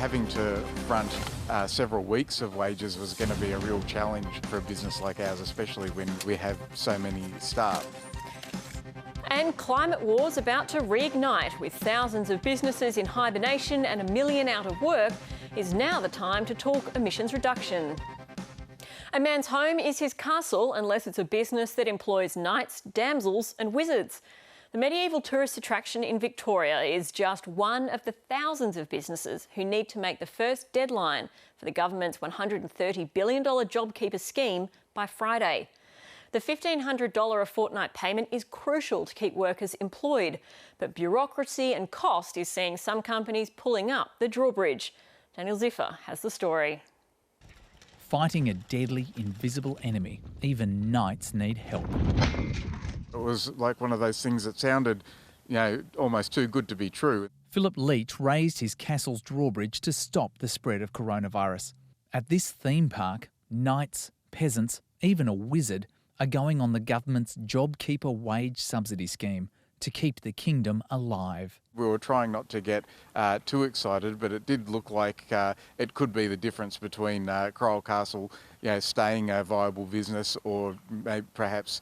Having to front several weeks of wages was going to be a real challenge for a business like ours, especially when we have so many staff. And climate war's about to reignite. With thousands of businesses in hibernation and 1 million out of work, is now the time to talk emissions reduction. A man's home is his castle unless it's a business that employs knights, damsels and wizards. The medieval tourist attraction in Victoria is just one of the thousands of businesses who need to make the first deadline for the government's $130 billion JobKeeper scheme by Friday. The $1,500 a fortnight payment is crucial to keep workers employed, but bureaucracy and cost is seeing some companies pulling up the drawbridge. Daniel Ziffer has the story. Fighting a deadly, invisible enemy, even knights need help. It was like one of those things that sounded, almost too good to be true. Philip Leach raised his castle's drawbridge to stop the spread of coronavirus. At this theme park, knights, peasants, even a wizard are going on the government's JobKeeper wage subsidy scheme to keep the kingdom alive. We were trying not to get too excited, but it did look like it could be the difference between Crowell Castle staying a viable business or maybe perhaps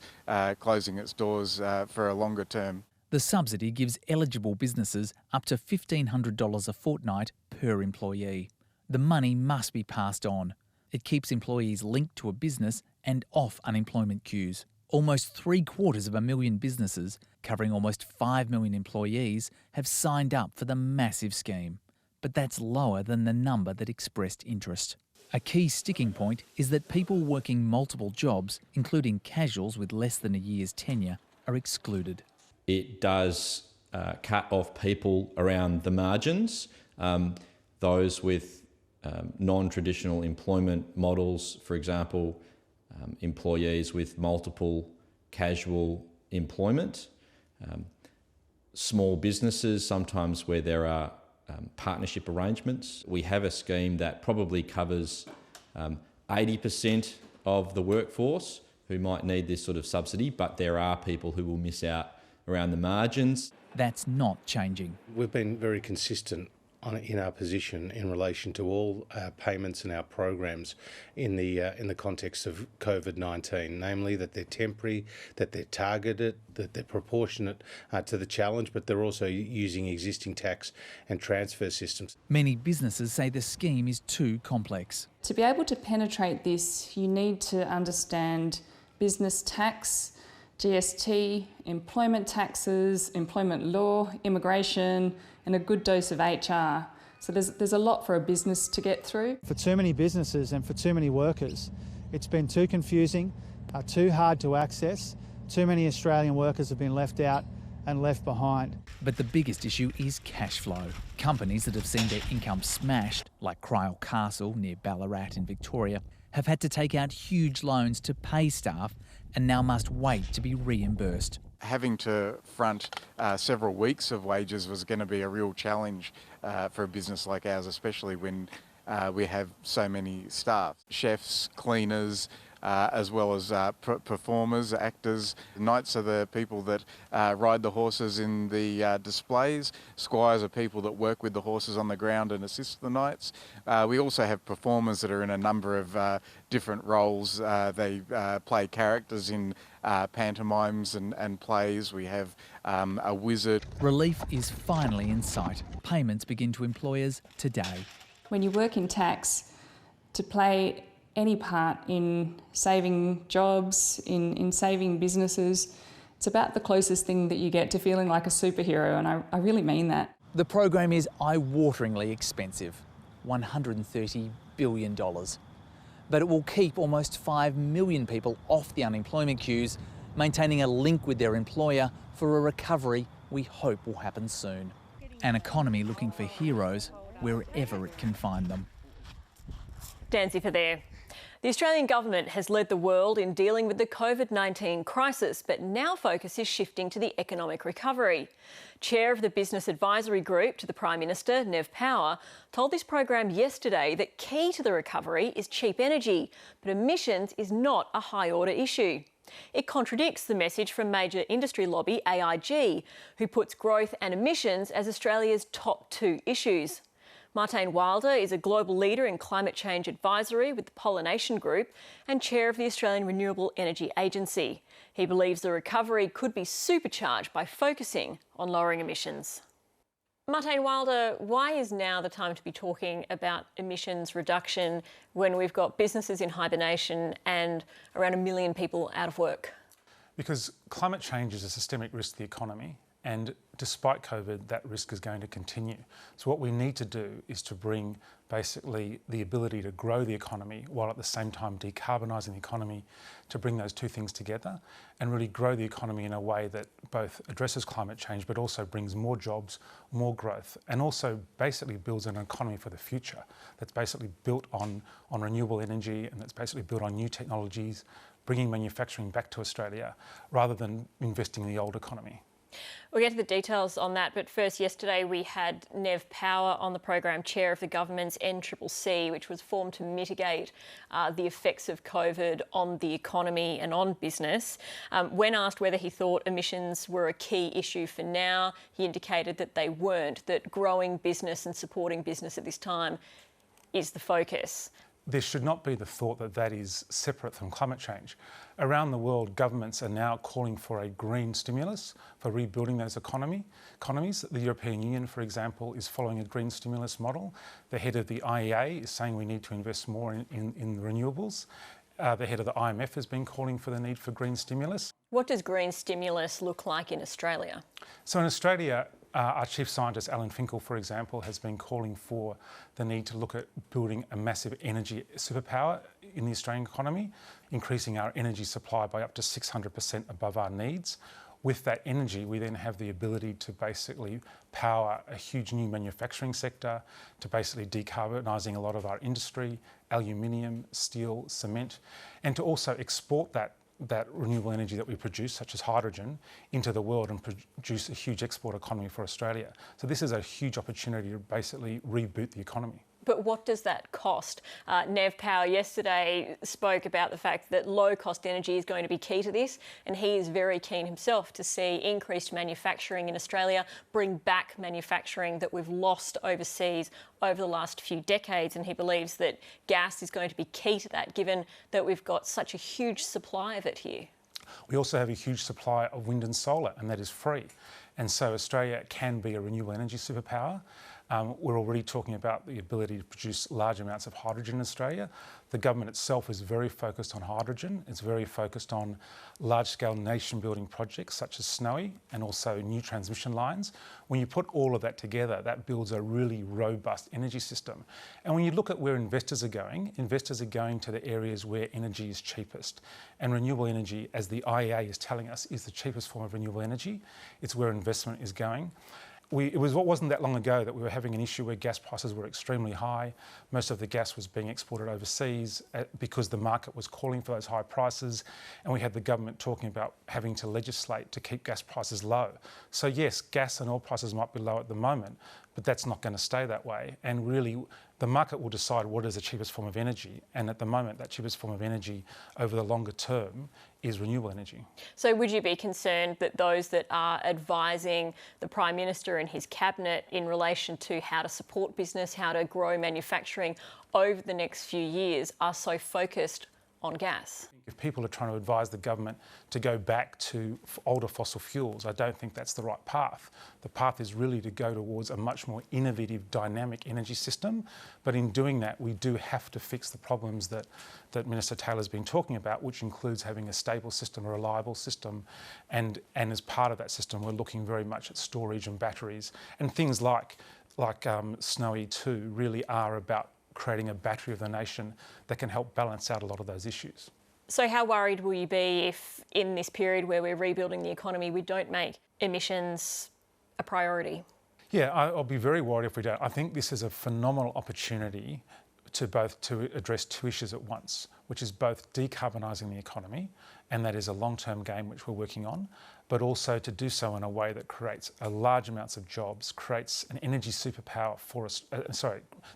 closing its doors for a longer term. The subsidy gives eligible businesses up to $1,500 a fortnight per employee. The money must be passed on. It keeps employees linked to a business and off unemployment queues. Almost 750,000 businesses, covering almost 5 million employees, have signed up for the massive scheme. But that's lower than the number that expressed interest. A key sticking point is that people working multiple jobs, including casuals with less than a year's tenure, are excluded. It does cut off people around the margins, those with non-traditional employment models, for example, employees with multiple casual employment, small businesses, sometimes where there are partnership arrangements. We have a scheme that probably covers 80% of the workforce who might need this sort of subsidy, but there are people who will miss out around the margins. That's not changing. We've been very consistent in our position in relation to all our payments and our programs in the context of COVID-19, namely that they're temporary, that they're targeted, that they're proportionate to the challenge, but they're also using existing tax and transfer systems. Many businesses say the scheme is too complex. To be able to penetrate this, you need to understand business tax, GST, employment taxes, employment law, immigration, and a good dose of HR. So there's a lot for a business to get through. For too many businesses and for too many workers, it's been too confusing, too hard to access. Too many Australian workers have been left out and left behind. But the biggest issue is cash flow. Companies that have seen their income smashed, like Cryle Castle near Ballarat in Victoria, have had to take out huge loans to pay staff and now must wait to be reimbursed. Having to front several weeks of wages was going to be a real challenge for a business like ours, especially when we have so many staff. Chefs, cleaners, as well as performers, actors. Knights are the people that ride the horses in the displays. Squires are people that work with the horses on the ground and assist the knights. We also have performers that are in a number of different roles. They play characters in pantomimes and plays. We have a wizard. Relief is finally in sight. Payments begin to employers today. When you work in tax, to play any part in saving jobs, in saving businesses, it's about the closest thing that you get to feeling like a superhero, and I really mean that. The program is eye-wateringly expensive, $130 billion. But it will keep almost 5 million people off the unemployment queues, maintaining a link with their employer for a recovery we hope will happen soon. An economy looking for heroes wherever it can find them. Dan Ziffer there. The Australian government has led the world in dealing with the COVID-19 crisis, but now focus is shifting to the economic recovery. Chair of the Business Advisory Group to the Prime Minister, Nev Power, told this program yesterday that key to the recovery is cheap energy, but emissions is not a high-order issue. It contradicts the message from major industry lobby AIG, who puts growth and emissions as Australia's top two issues. Martijn Wilder is a global leader in climate change advisory with the Pollination Group and chair of the Australian Renewable Energy Agency. He believes the recovery could be supercharged by focusing on lowering emissions. Martijn Wilder, why is now the time to be talking about emissions reduction when we've got businesses in hibernation and around 1 million people out of work? Because climate change is a systemic risk to the economy, and despite COVID, that risk is going to continue. So what we need to do is to bring basically the ability to grow the economy while at the same time decarbonising the economy, to bring those two things together and really grow the economy in a way that both addresses climate change but also brings more jobs, more growth, and also basically builds an economy for the future that's basically built on renewable energy and that's basically built on new technologies, bringing manufacturing back to Australia rather than investing in the old economy. We'll get to the details on that, but first, yesterday we had Nev Power on the program, chair of the government's NCCC, which was formed to mitigate the effects of COVID on the economy and on business. When asked whether he thought emissions were a key issue for now, he indicated that they weren't, that growing business and supporting business at this time is the focus. There should not be the thought that that is separate from climate change. Around the world, governments are now calling for a green stimulus for rebuilding those economies. The European Union, for example, is following a green stimulus model. The head of the IEA is saying we need to invest more in renewables. The head of the IMF has been calling for the need for green stimulus. What does green stimulus look like in Australia? So in Australia, our chief scientist, Alan Finkel, for example, has been calling for the need to look at building a massive energy superpower in the Australian economy, increasing our energy supply by up to 600% above our needs. With that energy, we then have the ability to basically power a huge new manufacturing sector, to basically decarbonising a lot of our industry, aluminium, steel, cement, and to also export that renewable energy that we produce, such as hydrogen, into the world and produce a huge export economy for Australia. So this is a huge opportunity to basically reboot the economy. But what does that cost? Nev Power yesterday spoke about the fact that low-cost energy is going to be key to this, and he is very keen himself to see increased manufacturing in Australia, bring back manufacturing that we've lost overseas over the last few decades, and he believes that gas is going to be key to that, given that we've got such a huge supply of it here. We also have a huge supply of wind and solar, and that is free. And so Australia can be a renewable energy superpower. We're already talking about the ability to produce large amounts of hydrogen in Australia. The government itself is very focused on hydrogen. It's very focused on large-scale nation-building projects such as Snowy and also new transmission lines. When you put all of that together, that builds a really robust energy system. And when you look at where investors are going to the areas where energy is cheapest. And renewable energy, as the IEA is telling us, is the cheapest form of renewable energy. It's where investment is going. It wasn't that long ago that we were having an issue where gas prices were extremely high. Most of the gas was being exported overseas because the market was calling for those high prices, and we had the government talking about having to legislate to keep gas prices low. So yes, gas and oil prices might be low at the moment, but that's not going to stay that way. And really, the market will decide what is the cheapest form of energy. And at the moment, that cheapest form of energy over the longer term is renewable energy. So would you be concerned that those that are advising the Prime Minister and his cabinet in relation to how to support business, how to grow manufacturing over the next few years are so focused on gas? If people are trying to advise the government to go back to older fossil fuels, I don't think that's the right path. The path is really to go towards a much more innovative, dynamic energy system. But in doing that, we do have to fix the problems that Minister Taylor's been talking about, which includes having a stable system, a reliable system. And as part of that system, we're looking very much at storage and batteries. And things like Snowy 2 really are about creating a battery of the nation that can help balance out a lot of those issues. So how worried will you be if in this period where we're rebuilding the economy, we don't make emissions a priority? Yeah, I'll be very worried if we don't. I think this is a phenomenal opportunity to address two issues at once, which is both decarbonising the economy, and that is a long-term game which we're working on, but also to do so in a way that creates a large amounts of jobs, creates an energy superpower for us,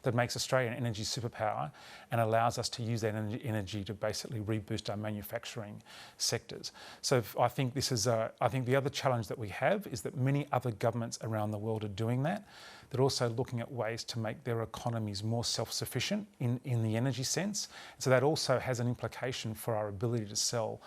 that makes Australia an energy superpower and allows us to use that energy to basically reboost our manufacturing sectors. So I think this is, I think the other challenge that we have is that many other governments around the world are doing that. They're also looking at ways to make their economies more self-sufficient in the energy sense. So that also has an implication for our ability to sell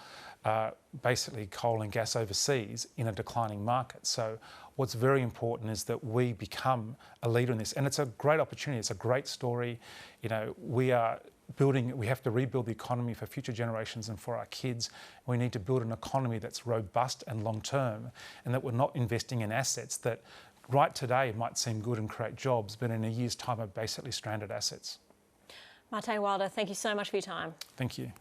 basically coal and gas overseas in a declining market. So what's very important is that we become a leader in this, and it's a great opportunity. It's a great story. You know, we have to rebuild the economy for future generations and for our kids. We need to build an economy that's robust and long-term, and that we're not investing in assets that right today might seem good and create jobs, but in a year's time are basically stranded assets. Martijn Wilder, thank you so much for your time. Thank you.